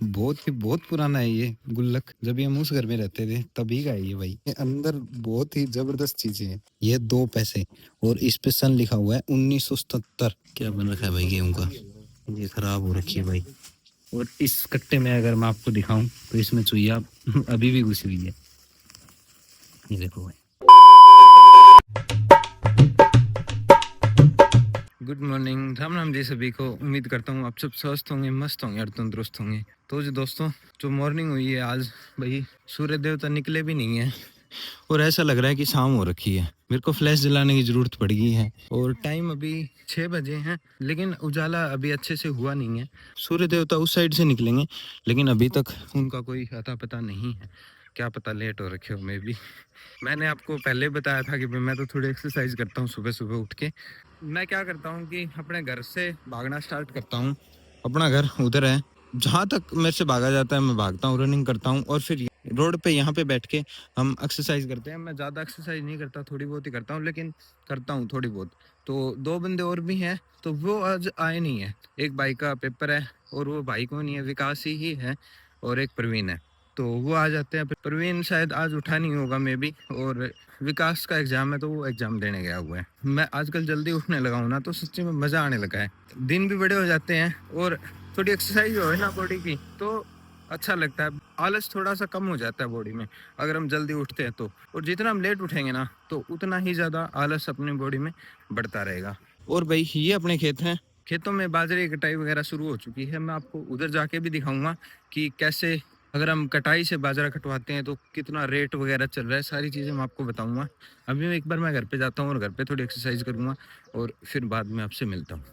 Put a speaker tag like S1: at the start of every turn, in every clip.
S1: बहुत पुराना है ये गुल्लक। जब ये हम उस घर में रहते थे तभी का है ये भाई। ये अंदर बहुत ही जबरदस्त चीजें हैं। ये 2 पैसे और इस पे सन लिखा हुआ है 1977। क्या बन रखा है भाई गेहूं का, ये खराब हो रखी है भाई। और इस कट्टे में अगर मैं आपको दिखाऊं तो इसमें चुईया अभी भी घुसी हुई है। ये देखो भाई। गुड मॉर्निंग, राम राम जी सभी को। उम्मीद करता हूँ आप सब स्वस्थ होंगे, मस्त होंगे और तंदुरुस्त होंगे। तो जो दोस्तों, जो मॉर्निंग हुई है आज भाई, सूर्य देवता निकले भी नहीं है और ऐसा लग रहा है कि शाम हो रखी है। मेरे को फ्लैश जलाने की जरूरत पड़ गई है और टाइम अभी 6 बजे हैं, लेकिन उजाला अभी अच्छे से हुआ नहीं है। सूर्य देवता उस साइड से निकलेंगे, लेकिन अभी तक उनका कोई अता पता नहीं है। क्या पता लेट हो रखे हो। मैं भी, मैंने आपको पहले बताया था कि मैं तो थोड़ी एक्सरसाइज करता हूँ सुबह सुबह उठ के। मैं क्या करता हूँ कि अपने घर से भागना स्टार्ट करता हूँ। अपना घर उधर है, जहाँ तक मेरे से भागा जाता है मैं भागता हूँ, रनिंग करता हूँ और फिर रोड पे यहाँ पे बैठ के हम एक्सरसाइज करते हैं। मैं ज़्यादा एक्सरसाइज नहीं करता, थोड़ी बहुत ही करता हूँ, लेकिन करता हूँ थोड़ी बहुत। तो 2 बंदे और भी हैं, तो वो आज आए नहीं है। एक भाई का पेपर है और वो भाई को नहीं है, विकास ही है, और एक प्रवीण है। तो वो आ जाते हैं। प्रवीण शायद आज उठा नहीं होगा मे भी, और विकास का एग्जाम है तो वो एग्जाम देने गया हुआ है। मैं आजकल जल्दी उठने लगा हूँ ना, तो सच्ची में मजा आने लगा है। दिन भी बड़े हो जाते हैं और थोड़ी एक्सरसाइज हो है ना बॉडी की, तो अच्छा लगता है। आलस थोड़ा सा कम हो जाता है बॉडी में अगर हम जल्दी उठते हैं तो। और जितना हम लेट उठेंगे ना, तो उतना ही ज्यादा आलस अपनी बॉडी में बढ़ता रहेगा। और भाई ये अपने खेत हैं, खेतों में बाजरे की कटाई वगैरह शुरू हो चुकी है। मैं आपको उधर जाके भी दिखाऊंगा कि कैसे अगर हम कटाई से बाजरा कटवाते हैं तो कितना रेट वगैरह चल रहा है। सारी चीज़ें मैं आपको बताऊंगा। अभी एक बार मैं घर पे जाता हूँ और घर पे थोड़ी एक्सरसाइज करूंगा और फिर बाद में आपसे मिलता हूँ।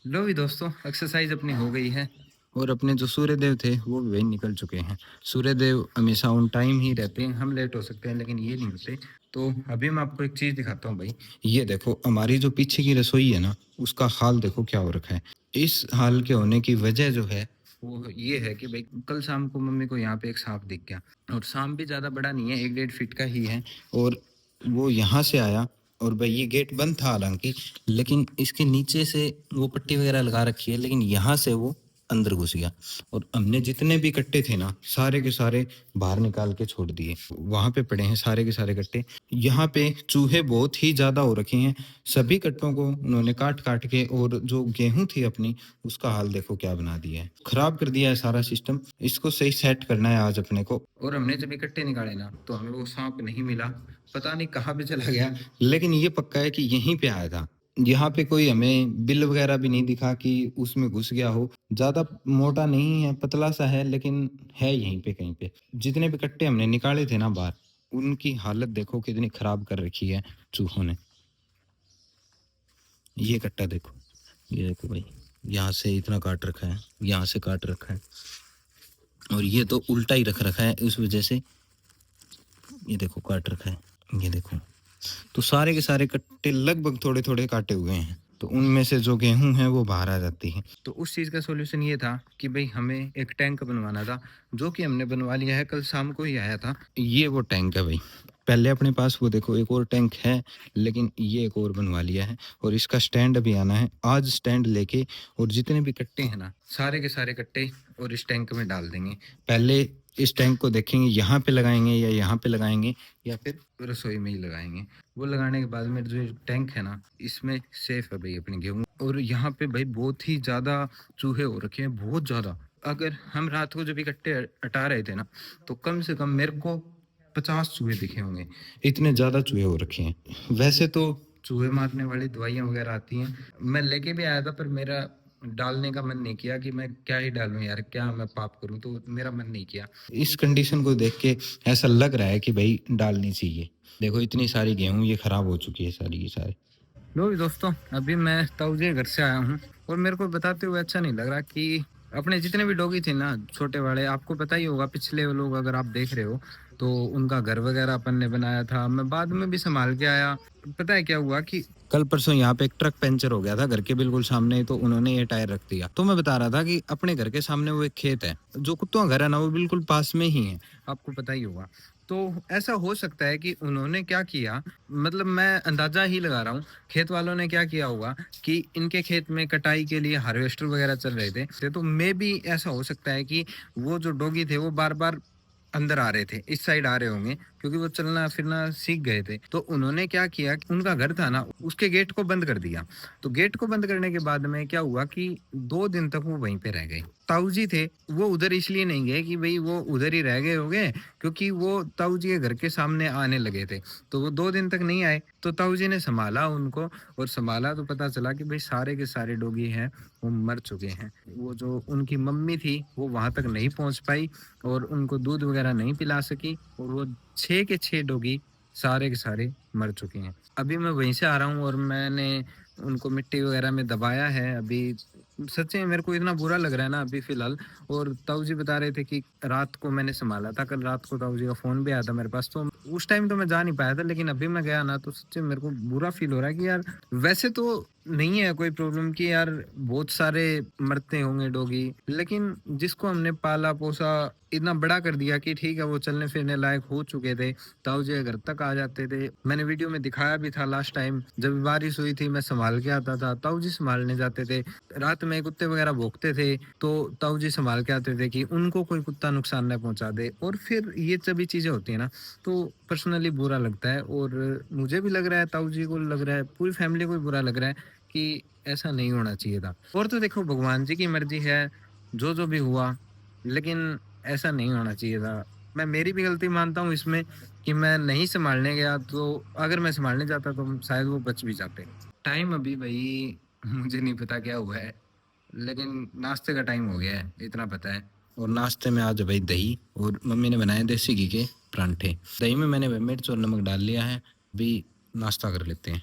S1: लो भी दोस्तों, एक्सरसाइज अपनी हो गई है और अपने जो सूर्य देव थे वो भी निकल चुके हैं। सूर्य देव हमेशा ऑन टाइम ही रहते हैं। हम लेट हो सकते हैं लेकिन ये नहीं होते। तो अभी मैं आपको एक चीज़ दिखाता हूँ भाई। ये देखो, हमारी जो पीछे की रसोई है ना, उसका हाल देखो क्या हो रखा है। इस हाल के होने की वजह जो है वो ये है कि भाई कल शाम को मम्मी को यहाँ पे एक सांप दिख गया, और सांप भी ज़्यादा बड़ा नहीं है, 1-1.5 फीट का ही है। और वो यहाँ से आया, और भाई ये गेट बंद था हालांकि, लेकिन इसके नीचे से वो पट्टी वगैरह लगा रखी है, लेकिन यहाँ से वो अंदर घुस गया। और हमने जितने भी कट्टे थे ना, सारे के सारे बाहर निकाल के छोड़ दिए। वहां पे पड़े हैं सारे के सारे कट्टे। यहाँ पे चूहे बहुत ही ज्यादा हो रखे हैं। सभी कट्टों को उन्होंने काट काट के, और जो गेहूं थी अपनी, उसका हाल देखो क्या बना दिया है। खराब कर दिया है सारा सिस्टम। इसको सही सेट करना है आज अपने को। और हमने जब इकट्ठे निकाले ना, तो हमें वो सांप नहीं मिला, पता नहीं कहाँ पे चला गया। लेकिन ये पक्का है कि यहीं पे आया था। यहाँ पे कोई हमें बिल वगैरह भी नहीं दिखा कि उसमें घुस गया हो। ज्यादा मोटा नहीं है, पतला सा है, लेकिन है यहीं पे कहीं पे। जितने भी कट्टे हमने निकाले थे ना बाहर, उनकी हालत देखो कितनी खराब कर रखी है चूहों ने। ये कट्टा देखो, ये देखो भाई, यहाँ से इतना काट रखा है, यहाँ से काट रखा है, और ये तो उल्टा ही रख रखा है उस वजह से। ये देखो काट रखा है, ये देखो। तो सारे के सारे कट्टे लगभग थोड़े थोड़े काटे हुए हैं, तो उनमें से जो गेहूं है वो बाहर आ जाती है। तो उस चीज़ का सॉल्यूशन ये था कि भाई हमें एक टैंक बनवाना था, जो कि हमने बनवा लिया है। कल शाम को ही आया था। ये वो टैंक है भाई। पहले अपने पास वो देखो एक और टैंक है, लेकिन ये एक और बनवा लिया है, और इसका स्टैंड अभी आना है। आज स्टैंड लेके, और जितने भी कट्टे हैं ना, सारे के सारे कट्टे और इस टैंक में डाल देंगे। पहले इस टैंक को देखेंगे यहाँ पे लगाएंगे या यहाँ पे लगाएंगे, या फिर रसोई में ही लगाएंगे। वो लगाने के बाद में जो टैंक है ना, इसमें सेफ है भाई अपने गेहूं। और यहाँ पे भाई बहुत ही ज्यादा चूहे हो रखे हैं, बहुत ज्यादा। अगर हम रात को जब इकट्ठे हटा रहे थे ना, तो कम से कम मेरे को 50 चूहे दिखे होंगे। इतने ज्यादा चूहे हो रखे हैं। वैसे तो चूहे मारने वाली दवाइयाँ वगैरह आती हैं, मैं लेके भी आया था, पर मेरा डालने का मन नहीं किया कि मैं क्या ही डालूं यार, क्या मैं पाप करूं, तो मेरा मन नहीं किया। इस कंडीशन को देख के ऐसा लग रहा है कि भाई डालनी चाहिए। देखो इतनी सारी गेहूं ये खराब हो चुकी है सारी की सारी। लो भी दोस्तों, अभी मैं ताऊजे घर से आया हूँ, और मेरे को बताते हुए अच्छा नहीं लग रहा कि अपने जितने भी डॉगी थे ना, छोटे बड़े, आपको पता ही होगा, पिछले लोग अगर आप देख रहे हो तो उनका घर वगैरह अपन ने बनाया था। मैं बाद में भी संभाल के आया। पता है क्या हुआ कि कल परसों यहाँ पे एक ट्रक पंचर हो गया था घर के बिल्कुल सामने, तो उन्होंने ये टायर रख दिया। तो मैं बता रहा था कि अपने घर के सामने वो एक खेत है, जो कुत्तों का घर है ना, वो बिल्कुल पास में ही है, आपको पता ही होगा। तो ऐसा हो सकता है कि उन्होंने क्या किया, मतलब मैं अंदाजा ही लगा रहा हूँ, खेत वालों ने क्या किया होगा कि इनके खेत में कटाई के लिए हार्वेस्टर वगैरह चल रहे थे, तो मे भी ऐसा हो सकता है कि वो जो डॉगी थे वो बार बार अंदर आ रहे थे, इस साइड आ रहे होंगे, क्योंकि वो चलना फिरना सीख गए थे। तो उन्होंने क्या किया कि उनका घर था ना, उसके गेट को बंद कर दिया। तो गेट को बंद करने के बाद में क्या हुआ कि 2 दिन तक वो वहीं पे रह गए। ताऊ जी थे, वो उधर इसलिए नहीं गए कि भाई वो उधर ही रह गए होंगे, क्योंकि वो ताऊ जी के घर के सामने आने लगे थे। तो वो 2 दिन तक नहीं आए, तो ताऊ जी ने संभाला उनको, और संभाला तो पता चला कि भाई सारे के सारे डॉगी हैं वो मर चुके हैं। वो जो उनकी मम्मी थी वो वहां तक नहीं पहुंच पाई और उनको दूध वगैरह नहीं पिला सकी, और वो 6 के 6 डॉगी सारे के सारे मर चुके हैं। अभी मैं वहीं से आ रहा हूँ और मैंने उनको मिट्टी वगैरह में दबाया है। अभी सच्ची में मेरे को इतना बुरा लग रहा है ना अभी फिलहाल। और ताऊ जी बता रहे थे कि रात को मैंने संभाला था, कल रात को ताऊ जी का फोन भी आया था मेरे पास, तो उस टाइम तो मैं जा नहीं पाया था, लेकिन अभी मैं गया ना तो सच्ची मेरे को बुरा फील हो रहा है कि यार वैसे तो नहीं है कोई प्रॉब्लम कि यार बहुत सारे मरते होंगे डॉगी, लेकिन जिसको हमने पाला पोसा इतना बड़ा कर दिया कि ठीक है वो चलने फिरने लायक हो चुके थे, ताऊ जी घर तक आ जाते थे। मैंने वीडियो में दिखाया भी था लास्ट टाइम, जब बारिश हुई थी मैं संभाल के आता था, ताऊ जी संभालने जाते थे। रात में कुत्ते वगैरह भौंकते थे तो ताऊ जी संभाल के आते थे कि उनको कोई कुत्ता नुकसान न पहुंचा दे। और फिर ये सभी चीजें होती है ना, तो पर्सनली बुरा लगता है, और मुझे भी लग रहा है, ताऊ जी को लग रहा है, पूरी फैमिली को भी बुरा लग रहा है कि ऐसा नहीं होना चाहिए था। और तो देखो भगवान जी की मर्जी है, जो जो भी हुआ, लेकिन ऐसा नहीं होना चाहिए था। मैं मेरी भी गलती मानता हूँ इसमें कि मैं नहीं संभालने गया, तो अगर मैं संभालने जाता तो शायद वो बच भी जाते। टाइम अभी भाई मुझे नहीं पता क्या हुआ है, लेकिन नाश्ते का टाइम हो गया है इतना पता है। और नाश्ते में आज भाई दही, और मम्मी ने बनाए देसी घी के परांठे। दही में मैंने मिर्च और नमक डाल लिया है। अभी नाश्ता कर लेते हैं।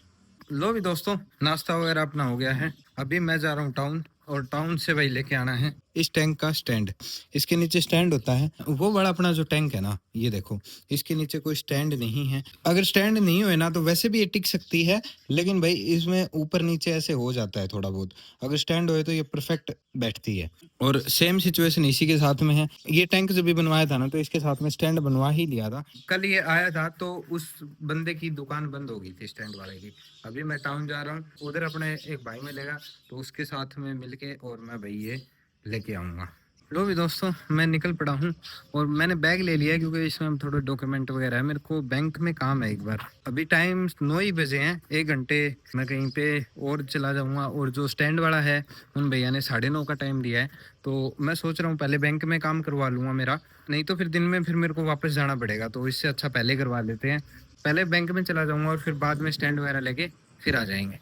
S1: लो भी दोस्तों, नाश्ता वगैरह अपना हो गया है। अभी मैं जा रहा हूँ टाउन, और टाउन से भाई लेके आना है इस टैंक का स्टैंड। इसके नीचे स्टैंड होता है, वो बड़ा अपना जो टैंक है ना, ये देखो इसके नीचे कोई स्टैंड नहीं है। अगर स्टैंड नहीं हुए ना तो वैसे भी ये टिक सकती है, लेकिन भाई इसमें ऊपर नीचे ऐसे हो जाता है थोड़ा बहुत। अगर स्टैंड होए तो ये परफेक्ट बैठती है। और सेम सिचुएशन इसी के साथ में है। ये टैंक जब भी बनवाया था ना तो इसके साथ में स्टैंड बनवा ही लिया था। कल ये आया था तो उस बंदे की दुकान बंद हो गई थी स्टैंड वाले की। अभी मैं टाउन जा रहा हूँ, उधर अपने एक भाई मिलेगा तो उसके साथ में मिलके और मैं भाई ये लेके आऊँगा। लो भी दोस्तों, मैं निकल पड़ा हूँ, और मैंने बैग ले लिया क्योंकि इसमें थोड़े डॉक्यूमेंट वगैरह है। मेरे को बैंक में काम है एक बार। अभी टाइम 9 ही बजे हैं, 1 घंटे मैं कहीं पे और चला जाऊँगा। और जो स्टैंड वाला है उन भैया ने 9:30 का टाइम दिया है, तो मैं सोच रहा हूँ पहले बैंक में काम करवा लूँगा मेरा, नहीं तो फिर दिन में फिर मेरे को वापस जाना पड़ेगा। तो इससे अच्छा पहले करवा लेते हैं, पहले बैंक में चला जाऊँगा और फिर बाद में स्टैंड वगैरह लेके फिर आ जाएंगे।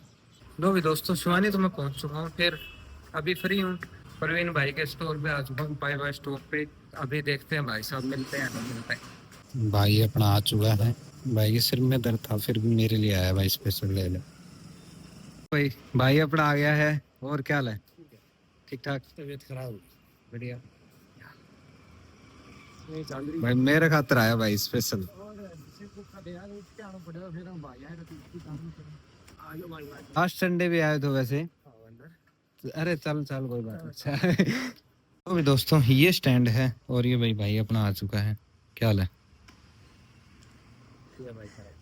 S1: लो भी दोस्तों, शिवानी तो मैं पहुँच चुका हूँ, फिर अभी फ्री हूँ। प्रवीण भाई के स्टोर पे आ चुका हूँ, बाय बाय स्टोर पे। अभी देखते हैं भाई साहब मिलते हैं नहीं मिलते हैं। भाई अपना आ चुका है। भाई के सिर में दर्द था, फिर भी मेरे लिए आया भाई स्पेशल ले ले। भाई भाई अपना आ गया है। और क्या हाल है? ठीक ठाक? तबीयत खराब हो बढ़िया भाई, मेरे खातर आया भाई स्पेशल। लास्ट संडे भी आए थे वैसे। अरे चल चल कोई बात नहीं। तो भी दोस्तों ये स्टैंड है, और ये भाई भाई अपना आ चुका है। क्या हाल है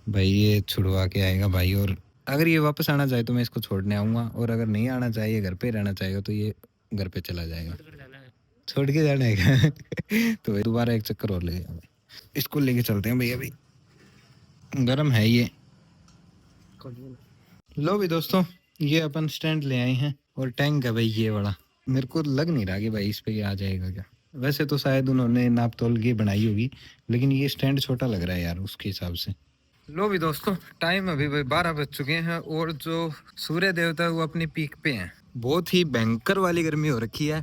S1: भाई? ये छुड़वा के आएगा भाई, और अगर ये वापस आना चाहे तो मैं इसको छोड़ने आऊंगा, और अगर नहीं आना चाहिए, घर पे रहना चाहेगा तो ये घर पे चला जाएगा। छोड़ के जाना है क्या? तो भाई दोबारा एक चक्कर और लगेगा। इसको लेके चलते हैं भैया, अभी गर्म है ये। लो भी दोस्तों, ये अपन स्टैंड ले आए हैं, और टैंक है भाई ये वाला। मेरे को लग नहीं रहा कि भाई इस पे ये आ जाएगा क्या। वैसे तो शायद उन्होंने नाप तोल के बनाई होगी, लेकिन ये स्टैंड छोटा लग रहा है यार उसके हिसाब से। लो भी दोस्तों, टाइम अभी भाई 12 बज चुके हैं, और जो सूर्य देवता है वो अपनी पीक पे हैं। बहुत ही भयंकर वाली गर्मी हो रखी है।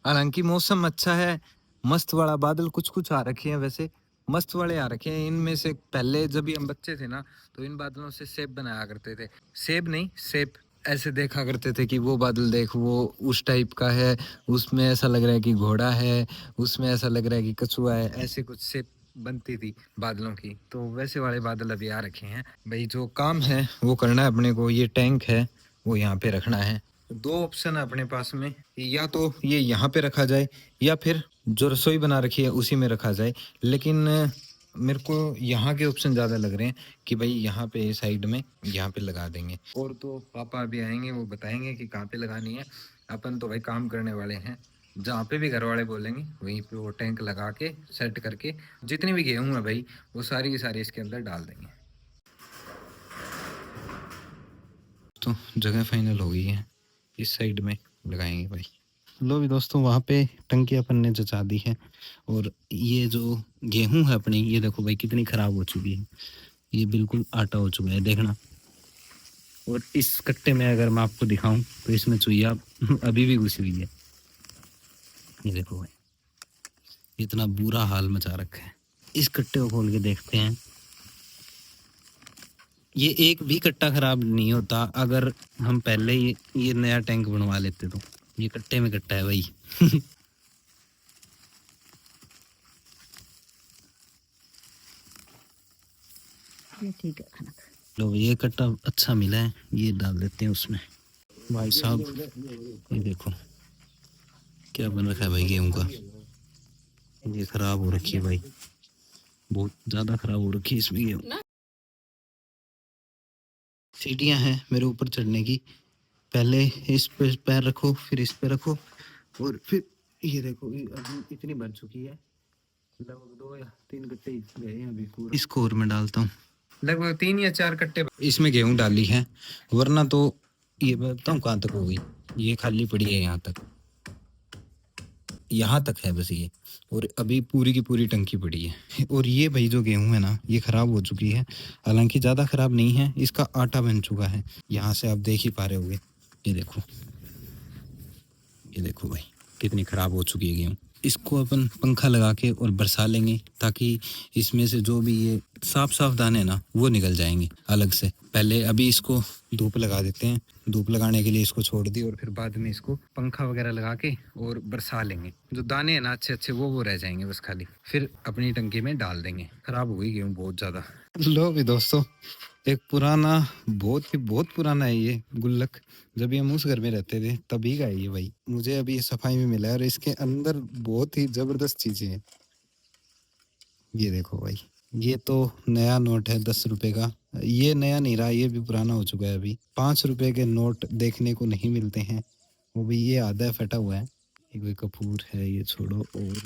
S1: हालांकि मौसम अच्छा है, मस्त वाला बादल कुछ कुछ आ रखे हैं, वैसे मस्त वाले आ रखे हैं। इनमें से पहले जब भी हम बच्चे थे ना तो इन बादलों से सेब बनाया करते थे। सेब नहीं, सेब ऐसे देखा करते थे कि वो बादल देख, वो उस टाइप का है, उसमें ऐसा लग रहा है कि घोड़ा है, उसमें ऐसा लग रहा है कि कछुआ है, ऐसे कुछ सेब बनती थी बादलों की। तो वैसे वाले बादल अभी आ रखे हैं भाई। जो काम है वो करना है अपने को। ये टैंक है वो यहाँ पे रखना है। दो ऑप्शन है अपने पास में, या तो ये यहाँ पे रखा जाए, या फिर जो रसोई बना रखी है उसी में रखा जाए। लेकिन मेरे को यहाँ के ऑप्शन ज़्यादा लग रहे हैं कि भाई यहाँ पे साइड में यहाँ पे लगा देंगे। और तो पापा अभी आएंगे, वो बताएंगे कि कहाँ पे लगानी है। अपन तो भाई काम करने वाले हैं, जहाँ पे भी घर वाले बोलेंगे वहीं पे वो टैंक लगा के सेट करके जितनी भी गेहूँ है भाई वो सारी की सारी इसके अंदर डाल देंगे। तो जगह फाइनल हो गई है, इस साइड में लगाएंगे भाई। लो भी दोस्तों, वहाँ पे टंकी अपन ने जचा दी है। और ये जो गेहूं है अपनी, ये देखो भाई कितनी खराब हो चुकी है, ये बिल्कुल आटा हो चुका है, देखना। और इस कट्टे में अगर मैं आपको दिखाऊं तो इसमें चुईया अभी भी घुसी हुई है, ये देखो भाई, इतना बुरा हाल मचा रखा है। इस कट्टे को खोल के देखते हैं। ये एक भी कट्टा खराब नहीं होता अगर हम पहले ही ये नया टैंक बनवा लेते तो। ये कट्टे में कट्टा है भाई। ये ठीक है खाना। लो ये कट्टा अच्छा मिला है, ये डाल देते हैं उसमें। भाई साहब ये देखो क्या बन रखा है भाई गेहूं का, ये खराब हो रखी है भाई, बहुत ज्यादा खराब हो रखी है इसमें गेहूं। सीढ़ियां हैं मेरे ऊपर चढ़ने की, पहले इस पे पैर रखो, फिर इस पे रखो, और फिर ये देखो ये अभी इतनी भर चुकी है, लगभग 2 या 3 कट्टे गए हैं अभी पूरा। इसको और मैं डालता हूँ, लगभग 3 या 4 कट्टे इसमें गेहूं डाली है, वरना तो ये बताऊँ कहाँ तक हो गई, ये खाली पड़ी है यहाँ तक, यहाँ तक है बस ये, और अभी पूरी की पूरी टंकी पड़ी है। और ये भाई जो गेहूं है ना, ये खराब हो चुकी है, हालांकि ज़्यादा खराब नहीं है, इसका आटा बन चुका है, यहाँ से आप देख ही पा रहे होंगे। ये देखो, ये देखो भाई कितनी खराब हो चुकी है गेहूं। इसको अपन पंखा लगा के और बरसा लेंगे, ताकि इसमें से जो भी ये साफ साफ दाने ना वो निकल जाएंगे अलग से। पहले अभी इसको धूप लगा देते हैं, धूप लगाने के लिए इसको छोड़ दी, और फिर बाद में इसको पंखा वगैरह लगा के और बरसा लेंगे। जो दाने हैं ना अच्छे अच्छे वो रह जाएंगे बस खाली, फिर अपनी टंकी में डाल देंगे। खराब हो गई गेहूँ बहुत ज़्यादा। लो भी दोस्तों, एक पुराना, बहुत पुराना है ये गुल्लक, जब ये हम उस घर में रहते थे तभी का है ये भाई। मुझे अभी ये सफाई में मिला है और इसके अंदर बहुत ही जबरदस्त चीजें हैं। ये देखो भाई, ये तो नया नोट है 10 रुपए का, ये नया नहीं रहा, ये भी पुराना हो चुका है। अभी 5 रुपए के नोट देखने को नहीं मिलते हैं, वो भी ये आधा फटा हुआ है। ये कोई कपूर है, ये छोड़ो, और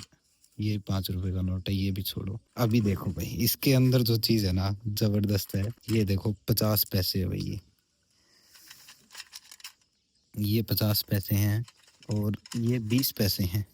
S1: ये 5 रुपए का नोट है, ये भी छोड़ो। अभी देखो भाई इसके अंदर जो चीज है ना जबरदस्त है। ये देखो 50 पैसे है भाई, ये 50 पैसे हैं, और ये 20 पैसे हैं।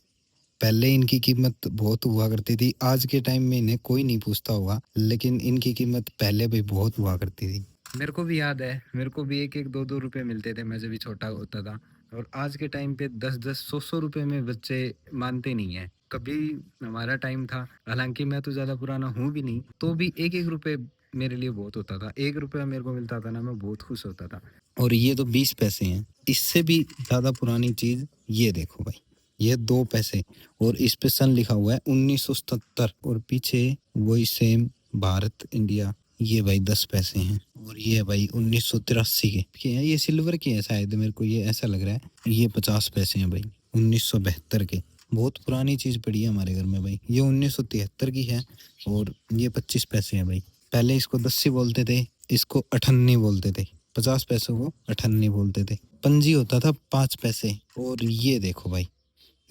S1: पहले इनकी कीमत बहुत हुआ करती थी, आज के टाइम में इन्हें कोई नहीं पूछता होगा, लेकिन इनकी कीमत पहले भी बहुत हुआ करती थी। मेरे को भी याद है, मेरे को भी 1-1 2-2 रुपए मिलते थे मैं जब भी छोटा होता था, और आज के टाइम पे 10-10 100-100 रुपए में बच्चे मानते नहीं है। कभी हमारा टाइम था, हालांकि मैं तो ज्यादा पुराना हूँ भी नहीं, तो भी 1-1 रुपए मेरे लिए बहुत होता था। 1 रुपया मेरे को मिलता था ना, मैं बहुत खुश होता था। और ये तो 20 पैसे हैं, इससे भी ज्यादा पुरानी चीज ये देखो भाई, ये 2 पैसे, और इस पे सन लिखा हुआ है 1977, और पीछे वही सेम भारत इंडिया। ये भाई 10 पैसे हैं, और ये भाई 1983 के हैं, ये सिल्वर के हैं शायद, मेरे को ये ऐसा लग रहा है। ये 50 पैसे हैं भाई 1972 के, बहुत पुरानी चीज पड़ी है हमारे घर में भाई। ये 1973 की है, और ये 25 पैसे हैं भाई। पहले इसको 10 बोलते थे, इसको अठन्नी बोलते थे, 50 पैसे को अठन्नी बोलते थे। पंजी होता था 5 पैसे। और ये देखो भाई,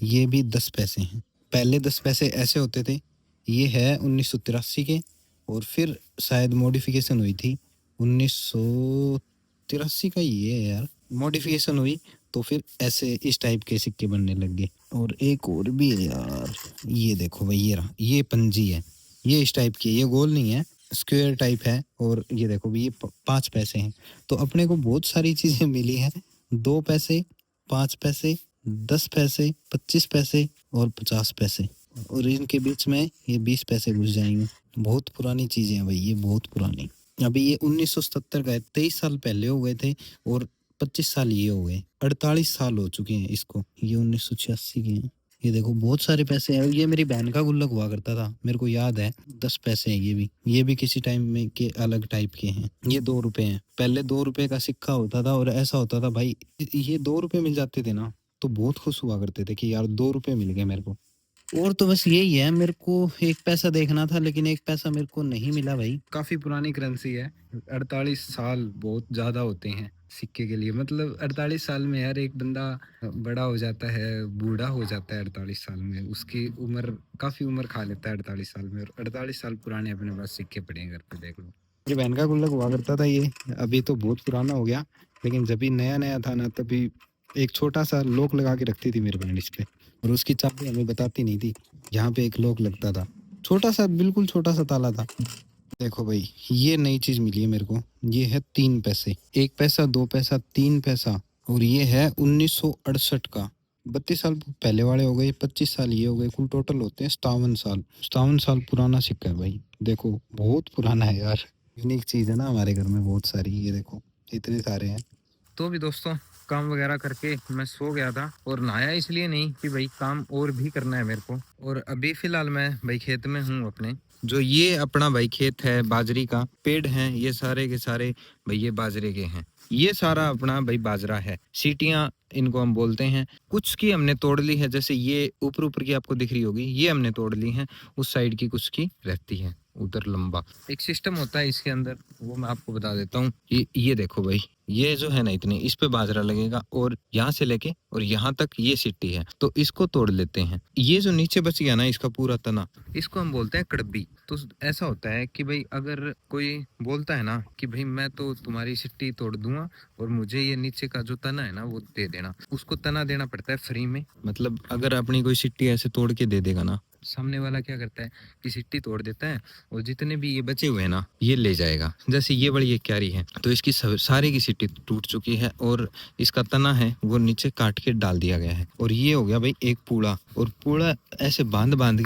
S1: ये भी 10 पैसे हैं। पहले 10 पैसे ऐसे होते थे, ये है 1983 के, और फिर शायद मॉडिफिकेशन हुई थी 1983 का, ये है यार, मॉडिफिकेशन हुई तो फिर ऐसे इस टाइप के सिक्के बनने लग गए। और एक और भी है यार, ये देखो भाई, ये रहा, ये पंजी है, ये इस टाइप की, ये गोल नहीं है, स्क्वायर टाइप है। और ये देखो भाई, ये 5 पैसे हैं। तो अपने को बहुत सारी चीजें मिली हैं, 2 पैसे, 5 पैसे, 10 पैसे, 25 पैसे और 50 पैसे, और इनके बीच में ये 20 पैसे घुस जाएंगे। बहुत पुरानी चीजें हैं भाई, ये बहुत पुरानी। अभी ये 1977 का है, 23 साल पहले हो गए थे, और 25 साल ये हो गए, 48 साल हो चुके हैं इसको। ये 1986 के हैं। ये देखो बहुत सारे पैसे हैं। ये मेरी बहन का गुल्लक हुआ करता था, मेरे को याद है, 10 पैसे हैं ये भी किसी टाइम में के अलग टाइप के हैं। ये 2 रुपए हैं, पहले 2 रुपए का सिक्का होता था, और ऐसा होता था भाई, ये 2 रुपए मिल जाते थे ना तो बहुत खुश हुआ करते थे कि यार 2 रुपए मिल गए मेरे को। और तो बस यही है, मेरे को एक पैसा देखना था लेकिन एक पैसा मेरे को नहीं मिला भाई। काफ़ी पुरानी करेंसी है, 48 साल बहुत ज़्यादा होते हैं सिक्के के लिए। मतलब 48 साल में यार एक बंदा बड़ा हो जाता है, बूढ़ा हो जाता है 48 साल में। उसकी उम्र काफ़ी उम्र खा लेता है 48 साल में, और 48 साल पुराने अपने पास सिक्के पड़े हैं घर पे, देख लो। मेरी बहन का गुल्लक हुआ करता था ये, अभी तो बहुत पुराना हो गया, लेकिन जब भी नया नया था ना तभी एक छोटा सा लॉक लगा के रखती थी मेरी बहन इस पे, और उसकी चाबी हमें बताती नहीं थी। यहाँ पे एक लॉक लगता था, छोटा सा, बिल्कुल छोटा सा ताला था। देखो भाई, ये नई चीज मिली है मेरे को। ये है 3 पैसे, 1 पैसा, 2 पैसा, 3 पैसा, और ये है 1968 का। 32 साल पहले वाले हो गए, 25 साल ये हो गए, कुल टोटल होते हैं 57 साल। 57 साल पुराना सिक्का है भाई, देखो बहुत पुराना है यार। यूनिक चीज है ना हमारे घर में बहुत सारी, ये देखो इतने सारे हैं। तो भी दोस्तों, काम वगैरह करके मैं सो गया था, और नहाया इसलिए नहीं कि भाई काम और भी करना है मेरे को। और अभी फिलहाल मैं भाई खेत में हूँ अपने। जो ये अपना भाई खेत है, बाजरी का पेड़ है, ये सारे के सारे भाई ये बाजरे के हैं। ये सारा अपना भाई बाजरा है, सीटियां इनको हम बोलते हैं। कुछ की हमने तोड़ ली है, जैसे ये ऊपर ऊपर की आपको दिख रही होगी, ये हमने तोड़ ली है। उस साइड की कुछ की रहती है उधर लंबा। एक सिस्टम होता है इसके अंदर, वो मैं आपको बता देता हूँ। ये देखो भाई, ये जो है ना इतने, इस पे बाजरा लगेगा, और यहाँ से लेके और यहाँ तक ये सिट्टी है, तो इसको तोड़ लेते हैं। ये जो नीचे बच गया ना इसका पूरा तना, इसको हम बोलते हैं कड़बी। तो ऐसा होता है कि भाई अगर कोई बोलता है ना कि भाई मैं तो तुम्हारी सिट्टी तोड़ दूंगा और मुझे ये नीचे का जो तना है ना वो दे देना, उसको तना देना पड़ता है फ्री में। मतलब अगर अपनी कोई सिट्टी ऐसे तोड़ के दे देगा ना, सामने वाला क्या करता है कि सिट्टी तोड़ देता है, और जितने भी ये बचे हुए हैं ना ये ले जाएगा। जैसे ये बड़ी एक क्यारी है, तो इसकी सारी की सिट्टी टूट चुकी है, और इसका तना है वो नीचे काट के डाल दिया गया है। और ये हो गया भाई एक पूड़ा, और पूड़ा ऐसे बांध बांध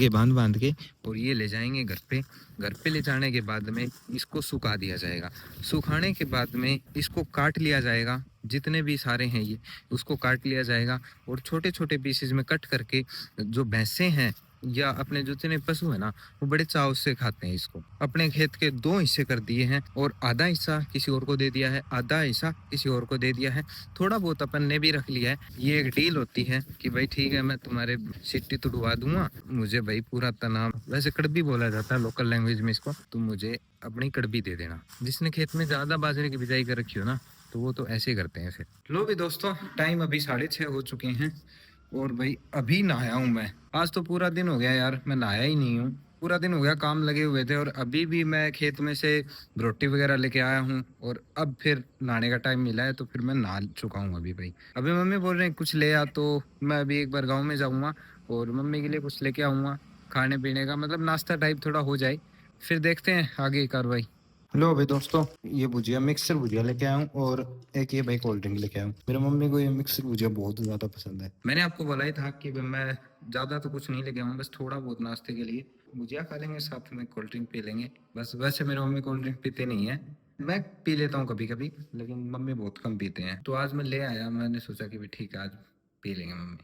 S1: के और ये ले जाएंगे घर पे। घर पे ले जाने के बाद में इसको सुखा दिया जाएगा। सुखाने के बाद में इसको काट लिया जाएगा, जितने भी सारे हैं ये उसको काट लिया जाएगा, और छोटे छोटे पीसेज में कट करके जो भैंसे हैं या अपने जो जितने पशु है ना वो बड़े चाव से खाते हैं इसको। अपने खेत के 2 हिस्से कर दिए हैं, और आधा हिस्सा किसी और को दे दिया है, आधा हिस्सा किसी और को दे दिया है। थोड़ा बहुत अपन ने भी रख लिया है। ये एक डील होती है कि भाई ठीक है मैं तुम्हारे सिट्टी तुड़वा दूंगा, मुझे भाई पूरा तना, वैसे कड़बी बोला जाता है लोकल लैंग्वेज में इसको, तुम मुझे अपनी कड़बी दे देना। जिसने खेत में ज्यादा बाजरे की बिजाई कर रखी हो ना, तो वो तो ऐसे ही करते हैं फिर। लो भी दोस्तों, टाइम अभी 6:30 हो चुके हैं, और भाई अभी नहाया हूँ मैं। आज तो पूरा दिन हो गया यार, मैं नहाया ही नहीं हूँ। पूरा दिन हो गया, काम लगे हुए थे, और अभी भी मैं खेत में से रोटी वगैरह लेके आया हूँ, और अब फिर नहाने का टाइम मिला है, तो फिर मैं नहा चुका हूँ अभी भाई। अभी मम्मी बोल रहे हैं कुछ ले आ, तो मैं अभी एक बार गाँव में जाऊँगा और मम्मी के लिए कुछ लेके आऊँगा खाने पीने का, मतलब नाश्ता टाइप थोड़ा हो जाए, फिर देखते हैं आगे की कार्रवाई। लो भाई दोस्तों, ये भुजिया, मिक्सर भुजिया लेके आया हूँ, और एक ये भाई कोल्ड ड्रिंक लेके आया हूँ। मेरे मम्मी को ये मिक्सर भुजिया बहुत ज़्यादा पसंद है। मैंने आपको बोला ही था कि भाई मैं ज़्यादा तो कुछ नहीं लेके आऊँ, बस थोड़ा बहुत नाश्ते के लिए भुजिया खा लेंगे, साथ में कोल्ड ड्रिंक पी लेंगे बस। वैसे मेरी मम्मी कोल्ड ड्रिंक पीते नहीं है, मैं पी लेता हूँ कभी कभी, लेकिन मम्मी बहुत कम पीते हैं। तो आज मैं ले आया, मैंने सोचा कि भाई ठीक है आज पी लेंगे मम्मी।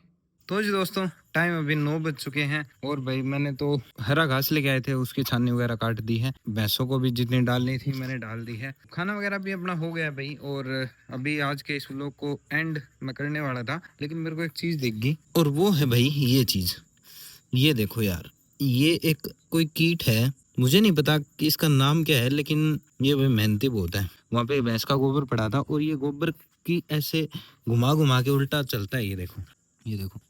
S1: तो जी दोस्तों, टाइम अभी 9 बज चुके हैं, और भाई मैंने तो हरा घास लेके आए थे, उसकी छाननी वगैरह काट दी है। भैंसों को भी जितनी डालनी थी मैंने डाल दी है। खाना वगैरह भी अपना हो गया भाई, और अभी आज के इस व्लॉग को एंड मैं करने वाला था, लेकिन मेरे को एक चीज़ दिख गई, और वो है भाई ये चीज़। ये देखो यार, ये एक कोई कीट है, मुझे नहीं पता कि इसका नाम क्या है, लेकिन ये भाई मेहनती बहुत है। वहाँ पे भैंस का गोबर पड़ा था, और ये गोबर की ऐसे घुमा घुमा के उल्टा चलता है। ये देखो, ये देखो,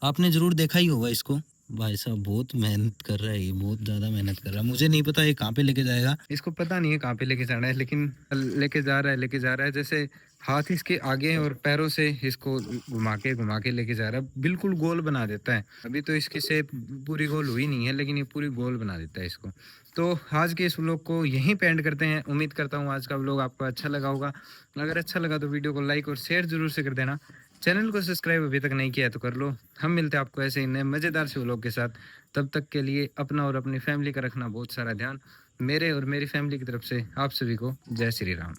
S1: आपने जरूर देखा ही होगा इसको। भाई साहब बहुत मेहनत कर रहा है, ये बहुत ज्यादा मेहनत कर रहा है। मुझे नहीं पता ये कहाँ पे लेके जाएगा, इसको पता नहीं है कहाँ पे लेके जाना है, लेकिन लेके जा रहा है। जैसे हाथ इसके आगे हैं और पैरों से इसको घुमा के लेके जा रहा है, बिल्कुल गोल बना देता है। अभी तो इसकी शेप पूरी गोल हुई नहीं है, लेकिन ये पूरी गोल बना देता है इसको। तो आज के इस व्लॉग को यहीं पे एंड करते हैं। उम्मीद करता हूँ आज का व्लॉग आपको अच्छा लगा होगा। अगर अच्छा लगा तो वीडियो को लाइक और शेयर जरूर से कर देना। चैनल को सब्सक्राइब अभी तक नहीं किया है तो कर लो। हम मिलते हैं आपको ऐसे ही नए मज़ेदार से व्लॉग के साथ। तब तक के लिए अपना और अपनी फैमिली का रखना बहुत सारा ध्यान। मेरे और मेरी फैमिली की तरफ से आप सभी को जय श्री राम।